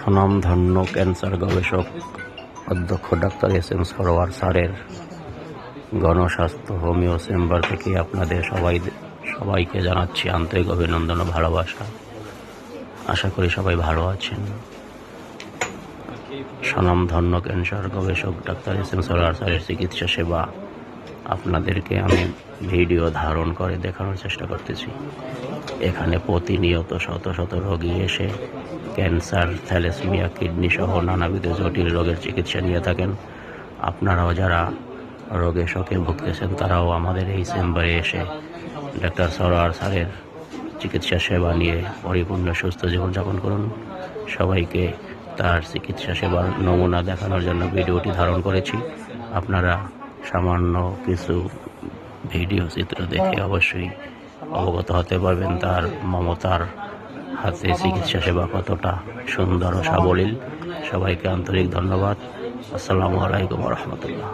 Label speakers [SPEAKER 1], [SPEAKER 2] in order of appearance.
[SPEAKER 1] স্বনামধন্য ক্যান্সার গবেষক অধ্যক্ষ ডাক্তার এস.এম. সরোয়ার স্যারের গণস্বাস্থ্য হোমিও চেম্বার থেকে আপনাদের সবাইকে জানাচ্ছি আন্তরিক অভিনন্দন ও ভালোবাসা। আশা করি সবাই ভালো আছেন। স্বনামধন্য ক্যান্সার গবেষক ডাক্তার এস.এম. সরোয়ার স্যারের চিকিৎসা সেবা আপনাদেরকে আমি ভিডিও ধারণ করে দেখানোর চেষ্টা করতেছি। এখানে প্রতিনিয়ত শত শত রোগী এসে ক্যান্সার, থ্যালাসেমিয়া, কিডনি সহ নানাবিধ জটিল রোগের চিকিৎসা নিয়ে থাকেন। আপনারাও যারা রোগে শোকে ভুগতেছেন তারাও আমাদের এই চেম্বারে এসে ডাক্তার সরোয়ার স্যারের চিকিৎসা সেবা নিয়ে পরিপূর্ণ সুস্থ জীবনযাপন করুন। সবাইকে তার চিকিৎসা সেবার নমুনা দেখানোর জন্য ভিডিওটি ধারণ করেছি। আপনারা সামান্য কিছু ভিডিও চিত্র দেখে অবশ্যই অবগত হতে পারবেন তার মমতার হাতে চিকিৎসা সেবা কতটা সুন্দর ও সাবলীল। সবাইকে আন্তরিক ধন্যবাদ। আসসালামু আলাইকুম ওয়া রাহমাতুল্লাহ।